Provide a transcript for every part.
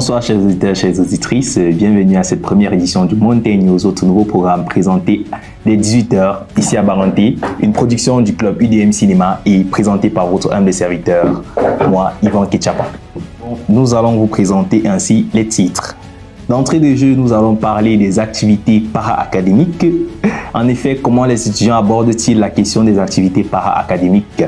Bonsoir chers auditeurs, chères auditrices, bienvenue à cette première édition du Mountain News, votre nouveau programme présenté dès 18h ici à Baranté, une production du club UDM Cinéma et présenté par votre humble serviteur, moi Yvan Ketchapa. Nous allons vous présenter ainsi les titres. D'entrée de jeu, nous allons parler des activités para-académiques. En effet, comment les étudiants abordent-ils la question des activités para-académiques?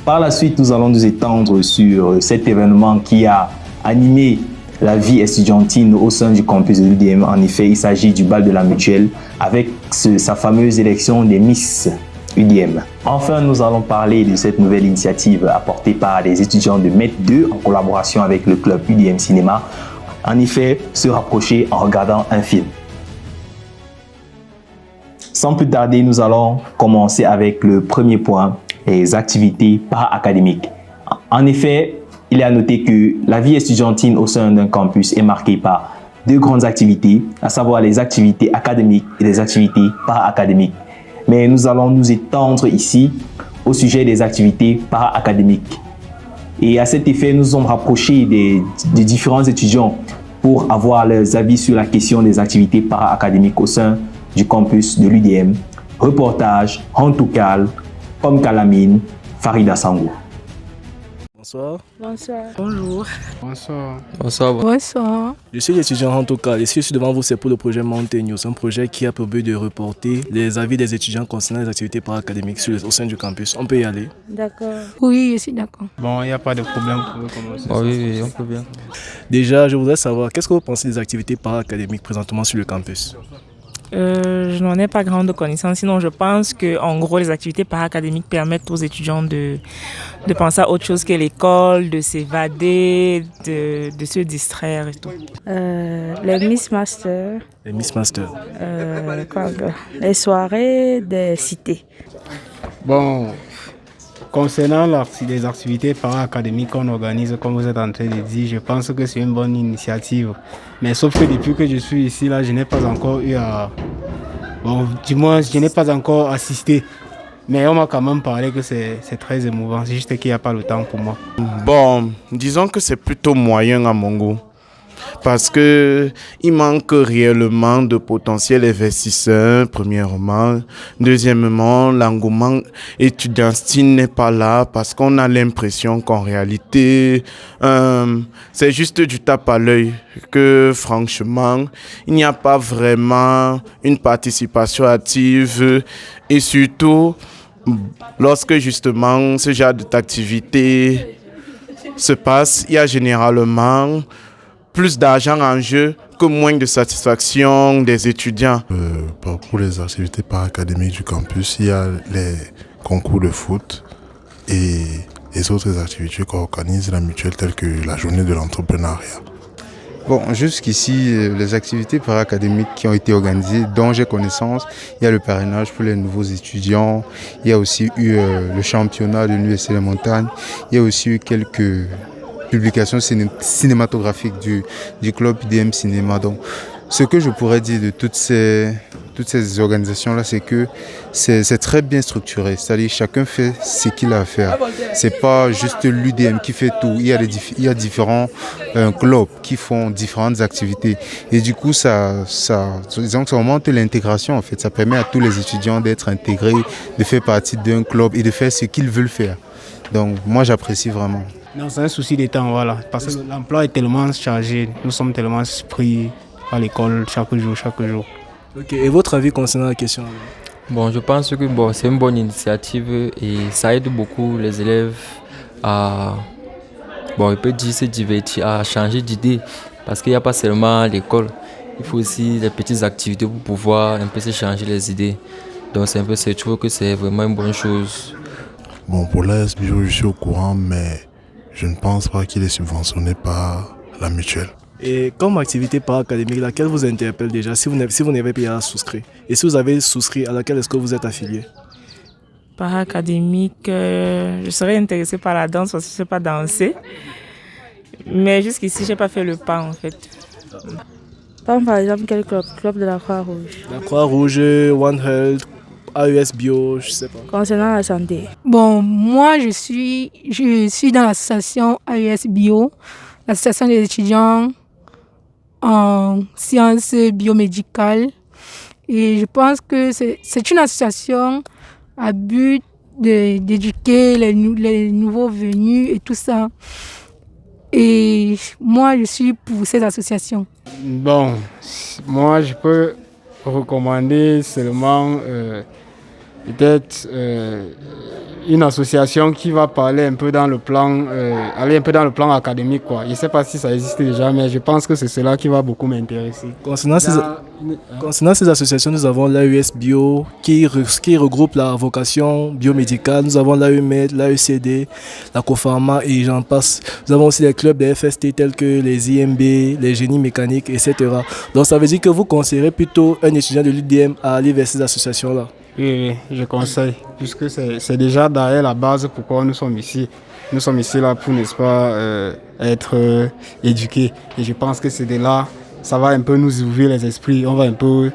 Par la suite, nous allons nous étendre sur cet événement qui a animé la vie estudiantine au sein du campus de l'UDM. En effet, il s'agit du bal de la mutuelle avec sa fameuse élection des Miss UDM. Enfin, nous allons parler de cette nouvelle initiative apportée par les étudiants de MET 2 en collaboration avec le club UDM Cinéma. En effet, se rapprocher en regardant un film. Sans plus tarder, nous allons commencer avec le premier point, les activités para-académiques. En effet, il est à noter que la vie estudiantine au sein d'un campus est marquée par deux grandes activités, à savoir les activités académiques et les activités para-académiques. Mais nous allons nous étendre ici au sujet des activités para-académiques. Et à cet effet, nous sommes rapprochés des différents étudiants pour avoir leurs avis sur la question des activités para-académiques au sein du campus de l'UDM. Reportage, Hantoukal, Pomme Calamine, Farida Sangou. Bonsoir. Bonsoir. Bonjour. Bonsoir. Bonsoir. Bonsoir. Je suis l'étudiant Hantoukal et si je suis devant vous, c'est pour le projet Mountain News, un projet qui a pour but de reporter les avis des étudiants concernant les activités para-académiques au sein du campus. On peut y aller? D'accord. Oui, je suis d'accord. Bon, il n'y a pas de problème pour commencer. Oui, on peut bien. Déjà, je voudrais savoir, qu'est-ce que vous pensez des activités para-académiques présentement sur le campus? Je n'en ai pas grande connaissance, sinon je pense que en gros les activités para-académiques permettent aux étudiants de penser à autre chose que l'école, de s'évader, de se distraire et tout. Les Miss Master, Les Miss Master. les soirées des cités. Bon, concernant les activités para-académiques qu'on organise, comme vous êtes en train de dire, je pense que c'est une bonne initiative. Mais sauf que depuis que je suis ici, là, je n'ai pas encore eu à... Bon, du moins, je n'ai pas encore assisté. Mais on m'a quand même parlé que c'est très émouvant. C'est juste qu'il n'y a pas le temps pour moi. Bon, disons que c'est plutôt moyen à mon goût. Parce que il manque réellement de potentiel investisseur, premièrement. Deuxièmement, l'engouement étudiantin n'est pas là parce qu'on a l'impression qu'en réalité, c'est juste du tape à l'œil. Que franchement, il n'y a pas vraiment une participation active et surtout, lorsque justement ce genre d'activité se passe, il y a généralement plus d'argent en jeu que moins de satisfaction des étudiants. Pour les activités para-académiques du campus, il y a les concours de foot et les autres activités qu'organise la mutuelle telles que la journée de l'entrepreneuriat. Bon, jusqu'ici, les activités para-académiques qui ont été organisées, dont j'ai connaissance, il y a le parrainage pour les nouveaux étudiants, il y a aussi eu le championnat de l'Université des Montagnes, il y a aussi eu quelques publications cinématographiques du club UDM Cinéma. Donc, ce que je pourrais dire de toutes ces organisations-là, c'est que c'est très bien structuré. C'est-à-dire chacun fait ce qu'il a à faire. C'est pas juste l'UDM qui fait tout. Il y a différents clubs qui font différentes activités. Et du coup, disons que ça augmente l'intégration en fait. Ça permet à tous les étudiants d'être intégrés, de faire partie d'un club et de faire ce qu'ils veulent faire. Donc, moi, j'apprécie vraiment. Non, c'est un souci de temps, voilà. Parce que l'emploi est tellement chargé. Nous sommes tellement pris à l'école chaque jour. Ok, et votre avis concernant la question? Bon, je pense que c'est une bonne initiative et ça aide beaucoup les élèves à, on peut dire, se divertir, à changer d'idée. Parce qu'il n'y a pas seulement l'école, il faut aussi des petites activités pour pouvoir un peu se changer les idées. Donc c'est un peu, je trouve que c'est vraiment une bonne chose. Bon, pour l'ASBio, je suis au courant, mais je ne pense pas qu'il est subventionné par la mutuelle. Et comme activité para-académique, laquelle vous interpelle déjà si vous n'avez pas à souscrire? Et si vous avez souscrit, à laquelle est-ce que vous êtes affilié? Para-académique, je serais intéressée par la danse parce que je ne sais pas danser. Mais jusqu'ici, je n'ai pas fait le pas en fait. Par exemple, quel club? Club de la Croix-Rouge. La Croix-Rouge, One Health, AES Bio, je sais pas. Concernant la santé. Bon, moi je suis dans l'association AES Bio, l'association des étudiants en sciences biomédicales. Et je pense que c'est une association à but d'éduquer les nouveaux venus et tout ça. Et moi, je suis pour cette association. Bon, moi, je peux recommander seulement peut-être une association qui va parler un peu dans le plan, aller un peu dans le plan académique, quoi. Je ne sais pas si ça existe déjà, mais je pense que c'est cela qui va beaucoup m'intéresser. Concernant ces associations, nous avons l'AES Bio qui regroupe la vocation biomédicale, nous avons l'AEMED, l'AECD, la Cofarma et j'en passe. Nous avons aussi les clubs des FST tels que les IMB, les génies mécaniques, etc. Donc ça veut dire que vous conseillerez plutôt un étudiant de l'UDM à aller vers ces associations-là. Oui, je conseille, puisque c'est déjà derrière la base pourquoi nous sommes ici. Nous sommes ici là pour, n'est-ce pas, être éduqués. Et je pense que c'est de là, ça va un peu nous ouvrir les esprits. On va un peu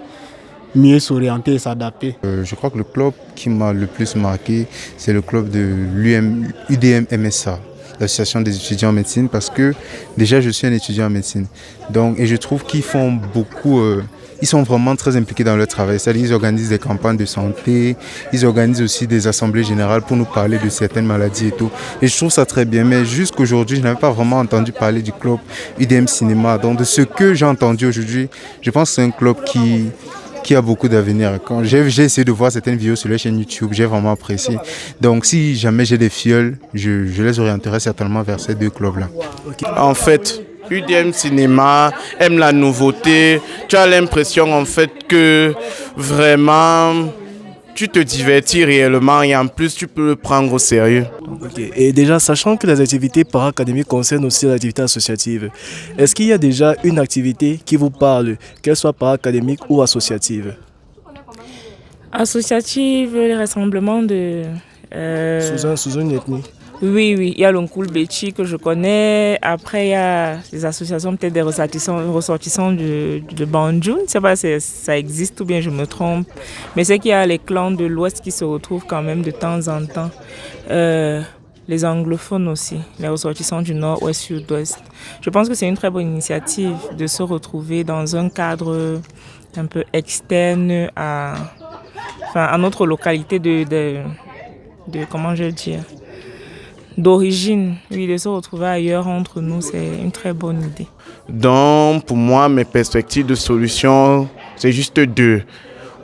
mieux s'orienter et s'adapter. Je crois que le club qui m'a le plus marqué, c'est le club de l'UDM MSA, l'association des étudiants en médecine, parce que déjà je suis un étudiant en médecine. Donc, et je trouve qu'ils font beaucoup... Ils sont vraiment très impliqués dans leur travail. C'est-à-dire qu'ils organisent des campagnes de santé, ils organisent aussi des assemblées générales pour nous parler de certaines maladies et tout. Et je trouve ça très bien. Mais jusqu'aujourd'hui, je n'avais pas vraiment entendu parler du club UDM Cinéma. Donc de ce que j'ai entendu aujourd'hui, je pense que c'est un club qui a beaucoup d'avenir. Quand j'ai essayé de voir certaines vidéos sur la chaîne YouTube, j'ai vraiment apprécié. Donc si jamais j'ai des filleuls, je les orienterai certainement vers ces deux clubs-là. En fait, UDM Cinéma aime la nouveauté. Tu as l'impression en fait que vraiment tu te divertis réellement et en plus tu peux le prendre au sérieux. Okay. Et déjà, sachant que les activités para-académiques concernent aussi les activités associatives, est-ce qu'il y a déjà une activité qui vous parle, qu'elle soit para-académique ou associative? Associative, les rassemblements de... Sous une ethnie. Oui, il y a l'Onkoul Bechi que je connais. Après, il y a des associations, peut-être des ressortissants de Banjul. Je ne sais pas si ça existe ou bien je me trompe. Mais c'est qu'il y a les clans de l'Ouest qui se retrouvent quand même de temps en temps. Les anglophones aussi, les ressortissants du Nord, Ouest, Sud-Ouest. Je pense que c'est une très bonne initiative de se retrouver dans un cadre un peu externe à notre localité de comment je veux dire, d'origine, oui, de se retrouver ailleurs entre nous, c'est une très bonne idée. Donc, pour moi, mes perspectives de solution, c'est juste deux.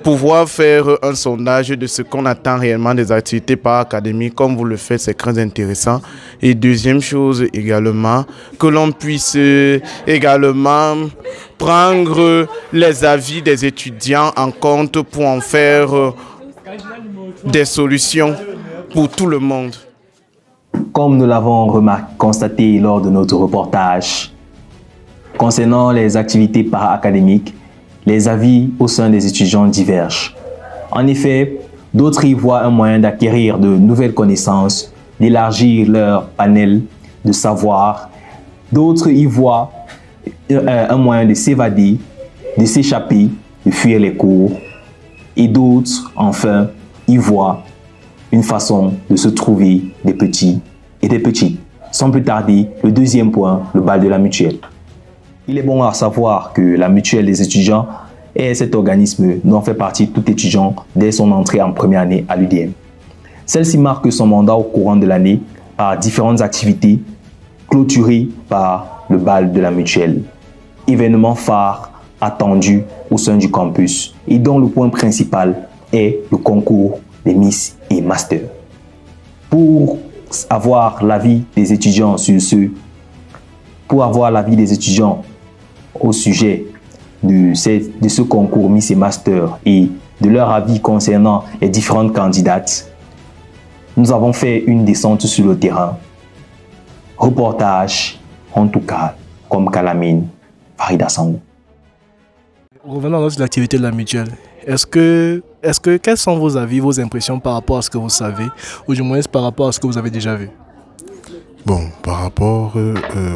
Pouvoir faire un sondage de ce qu'on attend réellement des activités para-académiques, comme vous le faites, c'est très intéressant. Et deuxième chose également, que l'on puisse également prendre les avis des étudiants en compte pour en faire des solutions pour tout le monde. Comme nous l'avons constaté lors de notre reportage, concernant les activités para-académiques, les avis au sein des étudiants divergent. En effet, d'autres y voient un moyen d'acquérir de nouvelles connaissances, d'élargir leur panel de savoir. D'autres y voient un moyen de s'évader, de s'échapper, de fuir les cours. Et d'autres, enfin, y voient une façon de se trouver des petits et des petites. Sans plus tarder, le deuxième point, le bal de la mutuelle. Il est bon à savoir que la mutuelle des étudiants est cet organisme dont fait partie tout étudiant dès son entrée en première année à l'UDM. Celle-ci marque son mandat au courant de l'année par différentes activités clôturées par le bal de la mutuelle. Événement phare attendu au sein du campus et dont le point principal est le concours des Miss et Masters. Pour avoir l'avis des étudiants au sujet de ce concours Miss et Master et de leur avis concernant les différentes candidates, nous avons fait une descente sur le terrain. Reportage, en tout cas, comme Calamine, Farida Sangou. Revenons à notre activité de la mutuelle. Quels sont vos avis, vos impressions par rapport à ce que vous savez, ou du moins par rapport à ce que vous avez déjà vu? Bon, par rapport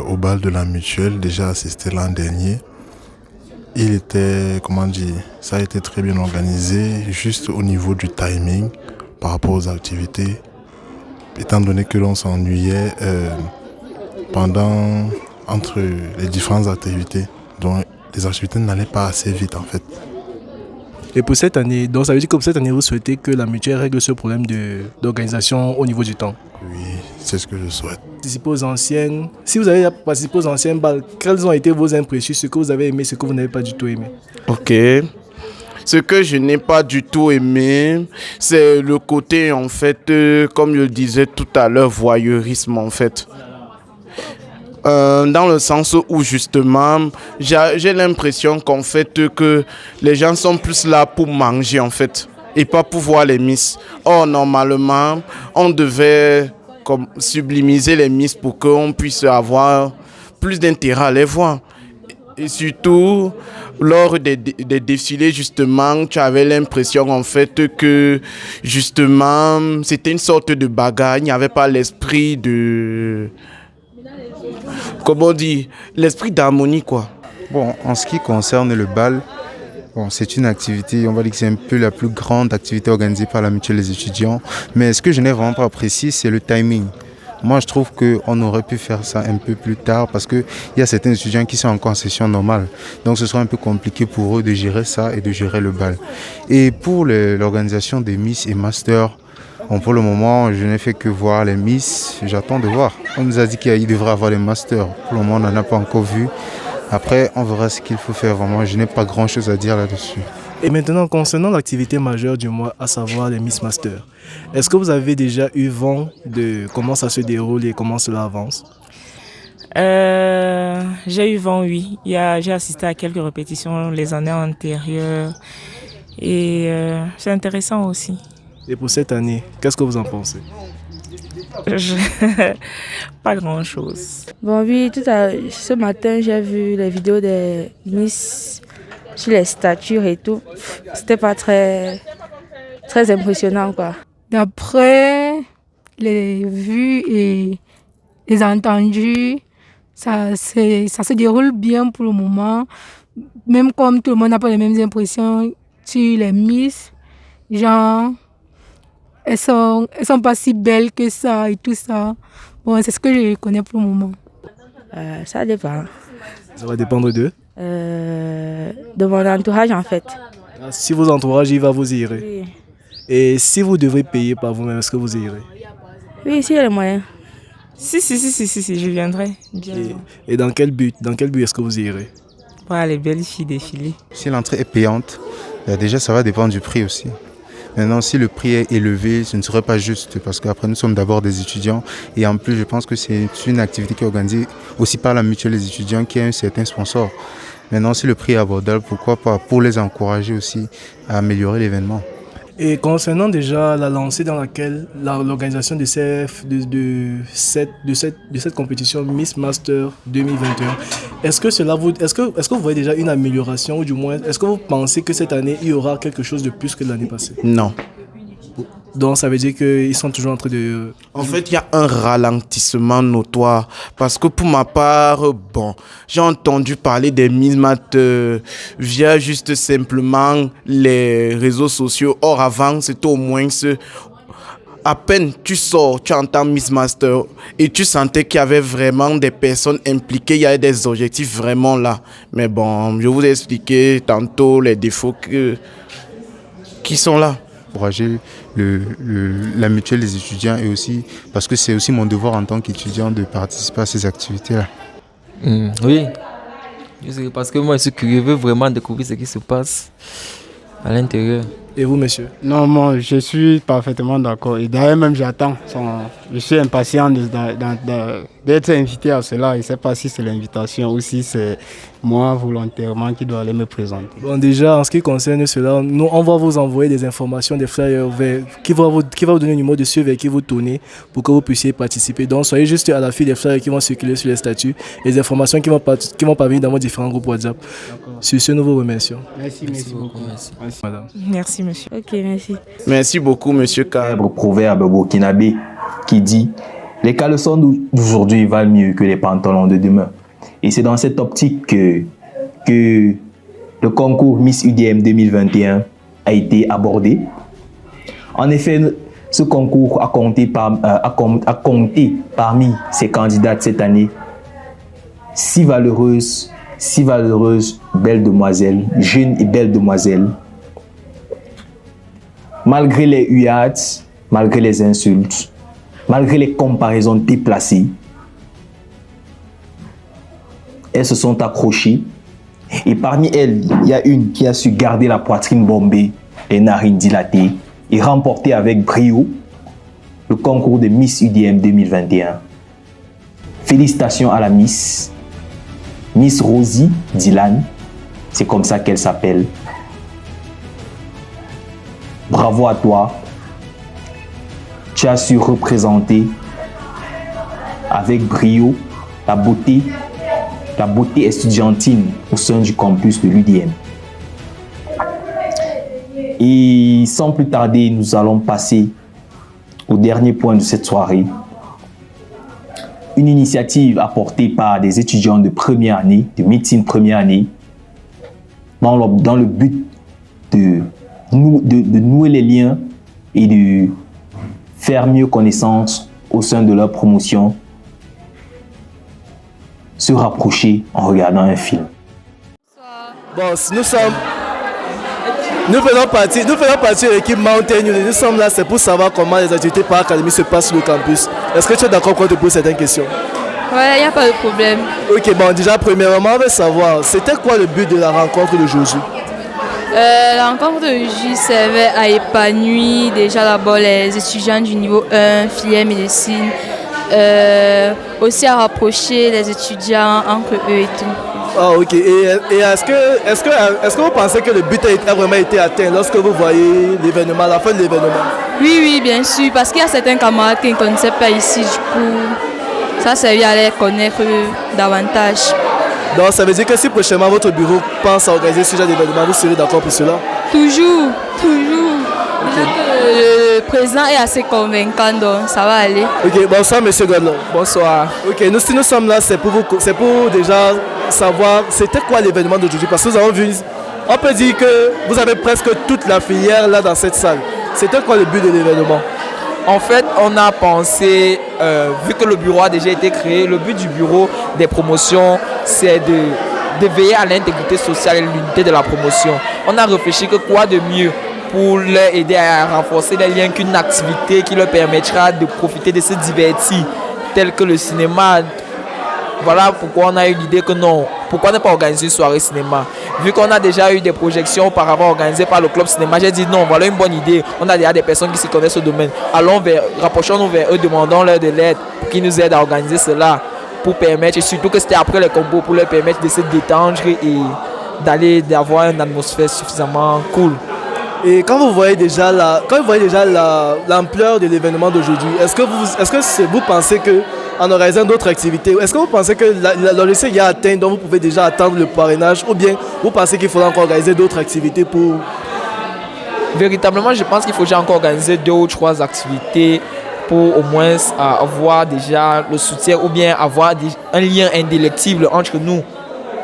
au bal de la mutuelle, déjà assisté l'an dernier, il était, ça a été très bien organisé, juste au niveau du timing, par rapport aux activités, étant donné que l'on s'ennuyait entre les différentes activités. Donc, les activités n'allaient pas assez vite en fait. Et pour cette année, donc ça veut dire que pour cette année, vous souhaitez que la mutuelle règle ce problème d'organisation au niveau du temps? Oui, c'est ce que je souhaite. Si vous avez participé aux anciennes balles, quelles ont été vos impressions, ce que vous avez aimé, ce que vous n'avez pas du tout aimé? Ok. Ce que je n'ai pas du tout aimé, c'est le côté, en fait, comme je le disais tout à l'heure, voyeurisme, en fait. Dans le sens où, justement, j'ai l'impression qu'en fait, que les gens sont plus là pour manger, en fait, et pas pour voir les Miss. Or, normalement, on devait sublimiser les Miss pour qu'on puisse avoir plus d'intérêt à les voir. Et surtout, lors des défilés, justement, tu avais l'impression, en fait, que, justement, c'était une sorte de bagarre. Il n'y avait pas l'esprit de... Comment on dit? L'esprit d'harmonie, quoi. Bon, en ce qui concerne le bal, bon, c'est une activité, on va dire que c'est un peu la plus grande activité organisée par la mutuelle des étudiants. Mais ce que je n'ai vraiment pas apprécié, c'est le timing. Moi, je trouve qu'on aurait pu faire ça un peu plus tard parce qu'il y a certains étudiants qui sont encore en session normale. Donc, ce sera un peu compliqué pour eux de gérer ça et de gérer le bal. Et pour l'organisation des Miss et Masters, bon, pour le moment, je n'ai fait que voir les Miss. J'attends de voir. On nous a dit qu'il devrait avoir les Masters. Pour le moment, on n'en a pas encore vu. Après, on verra ce qu'il faut faire vraiment. Je n'ai pas grand-chose à dire là-dessus. Et maintenant, concernant l'activité majeure du mois, à savoir les Miss Masters, est-ce que vous avez déjà eu vent de comment ça se déroule et comment cela avance? J'ai eu vent, oui. J'ai assisté à quelques répétitions les années antérieures et c'est intéressant aussi. Et pour cette année, qu'est-ce que vous en pensez? Pas grand-chose. Bon, oui, ce matin, j'ai vu les vidéos des Miss sur les statues et tout. C'était pas très impressionnant, quoi. D'après les vues et les entendus, ça se déroule bien pour le moment. Même comme tout le monde n'a pas les mêmes impressions sur les Miss, genre, elles sont pas si belles que ça et tout ça. Bon, c'est ce que je connais pour le moment. Ça dépend. Ça va dépendre d'eux? De mon entourage, en fait. Si vos entourages y va, vous irez. Oui. Et si vous devrez payer par vous-même, est-ce que vous irez? Oui, s'il y a les moyens. Si, je viendrai. Bien. Et dans quel but est-ce que vous irez? Voilà, les belles filles défiler. Si l'entrée est payante, déjà ça va dépendre du prix aussi. Maintenant, si le prix est élevé, ce ne serait pas juste parce qu'après nous sommes d'abord des étudiants et en plus je pense que c'est une activité qui est organisée aussi par la mutuelle des étudiants qui a un certain sponsor. Maintenant, si le prix est abordable, pourquoi pas, pour les encourager aussi à améliorer l'événement. Et concernant déjà la lancée dans laquelle l'organisation de cette compétition Miss Master 2021, est-ce que vous voyez déjà une amélioration ou du moins est-ce que vous pensez que cette année il y aura quelque chose de plus que l'année passée? Non. Donc ça veut dire qu'ils sont toujours en train de... En fait, il y a un ralentissement notoire. Parce que pour ma part, bon, j'ai entendu parler des Miss Math via juste simplement les réseaux sociaux. Or, avant, c'était au moins à peine tu sors, tu entends Miss Master et tu sentais qu'il y avait vraiment des personnes impliquées, il y avait des objectifs vraiment là. Mais bon, je vous ai expliqué tantôt les défauts qui sont là. Encourager la mutuelle des étudiants et aussi parce que c'est aussi mon devoir en tant qu'étudiant de participer à ces activités-là. Oui, parce que moi je suis curieux, je veux vraiment découvrir ce qui se passe à l'intérieur. Et vous, monsieur? Non, moi, je suis parfaitement d'accord. Et d'ailleurs, même j'attends. Je suis impatient d'être invité à cela. Je ne sais pas si c'est l'invitation ou si c'est moi volontairement qui dois aller me présenter. Bon, déjà, en ce qui concerne cela, nous, on va vous envoyer des informations, des flyers qui vont vous donner un numéro de suivi vers qui vous tournez pour que vous puissiez participer. Donc, soyez juste à l'affût des flyers qui vont circuler sur les statuts et des informations qui vont parvenir dans vos différents groupes WhatsApp. Sur ce, nous vous remercions. Merci beaucoup. Merci, madame. Merci, monsieur. Ok, merci. Merci beaucoup, monsieur K. Proverbe burkinabé qui dit « Les caleçons d'aujourd'hui valent mieux que les pantalons de demain ». Et c'est dans cette optique que le concours Miss UDM 2021 a été abordé. En effet, ce concours a compté parmi ses candidates cette année 6 valeureuses belle demoiselle, jeune et belle demoiselle, malgré les huades, malgré les insultes, malgré les comparaisons déplacées, elles se sont accrochées. Et parmi elles, il y a une qui a su garder la poitrine bombée, les narines dilatées et remporter avec brio le concours de Miss UDM 2021. Félicitations à la Miss Rosie Dylan, c'est comme ça qu'elle s'appelle. Bravo à toi. Tu as su représenter avec brio la beauté estudiantine au sein du campus de l'UDM. Et sans plus tarder, nous allons passer au dernier point de cette soirée. Une initiative apportée par des étudiants de première année, de médecine première année, dans le but de nouer les liens et de faire mieux connaissance au sein de leur promotion, se rapprocher en regardant un film. Bon, nous faisons partie de l'équipe Mountain Youth. Nous sommes là, c'est pour savoir comment les activités para-académiques se passent sur le campus. Est-ce que tu es d'accord quand on te pose certaines questions? Ouais, il n'y a pas de problème. Ok, bon, déjà, premièrement, on veut savoir, c'était quoi le but de la rencontre d'aujourd'hui? La rencontre d'aujourd'hui servait à épanouir déjà d'abord les étudiants du niveau 1, filière médecine, aussi à rapprocher les étudiants entre eux et tout. Ah ok, et est-ce que vous pensez que le but a vraiment été atteint lorsque vous voyez l'événement, la fin de l'événement? Oui, bien sûr, parce qu'il y a certains camarades qui ne connaissaient pas ici, du coup, ça servait à les connaître davantage. Donc ça veut dire que si prochainement votre bureau pense à organiser ce genre d'événement, vous serez d'accord pour cela? Toujours. Okay. Le président est assez convaincant, donc ça va aller. Ok, bonsoir monsieur Godlon. Bonsoir. Ok, si nous sommes là, c'est pour déjà savoir c'était quoi l'événement d'aujourd'hui, parce que nous avons vu, on peut dire que vous avez presque toute la filière là dans cette salle. C'était quoi le but de l'événement? En fait, on a pensé, vu que le bureau a déjà été créé, le but du bureau des promotions, c'est de veiller à l'intégrité sociale et l'unité de la promotion. On a réfléchi que quoi de mieux pour leur aider à renforcer les liens qu'une activité qui leur permettra de profiter de se divertir, tel que le cinéma. Voilà pourquoi on a eu l'idée que non, pourquoi ne pas organiser une soirée cinéma? Vu qu'on a déjà eu des projections auparavant organisées par le club cinéma, j'ai dit non, voilà une bonne idée. On a déjà des personnes qui s'y connaissent au domaine. Rapprochons-nous vers eux, demandons-leur de l'aide pour qu'ils nous aident à organiser cela, pour permettre, et surtout que c'était après les combos, pour leur permettre de se détendre et d'avoir une atmosphère suffisamment cool. Et quand vous voyez déjà l'ampleur de l'événement d'aujourd'hui, est-ce que vous pensez qu'en organisant d'autres activités, est-ce que vous pensez que l'objectif est atteint, donc vous pouvez déjà attendre le parrainage, ou bien vous pensez qu'il faudra encore organiser d'autres activités pour... Véritablement, je pense qu'il faut déjà encore organiser 2 ou 3 activités pour au moins avoir déjà le soutien ou bien avoir un lien indélectible entre nous,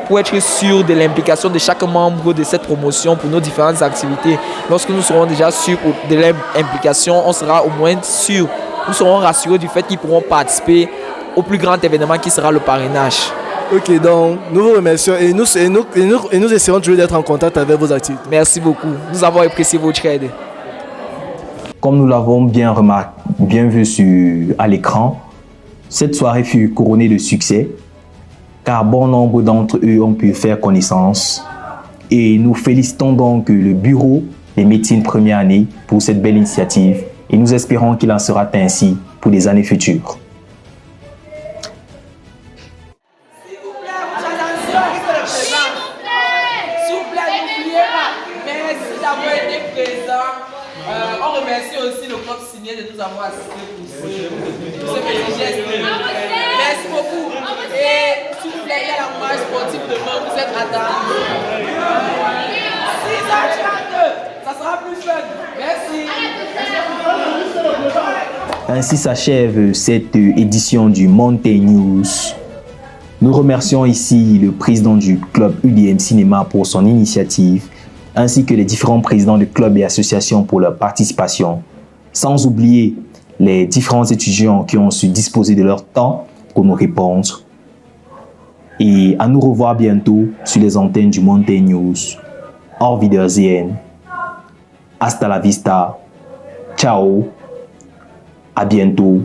pour être sûr de l'implication de chaque membre de cette promotion pour nos différentes activités. Lorsque nous serons déjà sûrs de l'implication, on sera au moins sûr, nous serons rassurés du fait qu'ils pourront participer au plus grand événement qui sera le parrainage. Ok, donc nous vous remercions et nous essaierons toujours d'être en contact avec vos activités. Merci beaucoup, nous avons apprécié votre aide. Comme nous l'avons bien vu à l'écran, cette soirée fut couronnée de succès, car bon nombre d'entre eux ont pu faire connaissance. Et nous félicitons donc le bureau des médecines première année pour cette belle initiative et nous espérons qu'il en sera ainsi pour les années futures. On remercie aussi le club signé de nous avoir assistés pour ce petit geste. Merci beaucoup. Et s'il vous plaît, il y a la marche sportive demain, vous êtes attendus. 6h32, ça sera plus fun. Merci. Ainsi s'achève cette édition du Mountain News. Nous remercions ici le président du club UDM Cinéma pour son initiative, ainsi que les différents présidents de clubs et associations pour leur participation, sans oublier les différents étudiants qui ont su disposer de leur temps pour nous répondre. et à nous revoir bientôt sur les antennes du Mountain News. Au Wiedersehen. Hasta la vista. Ciao. À bientôt.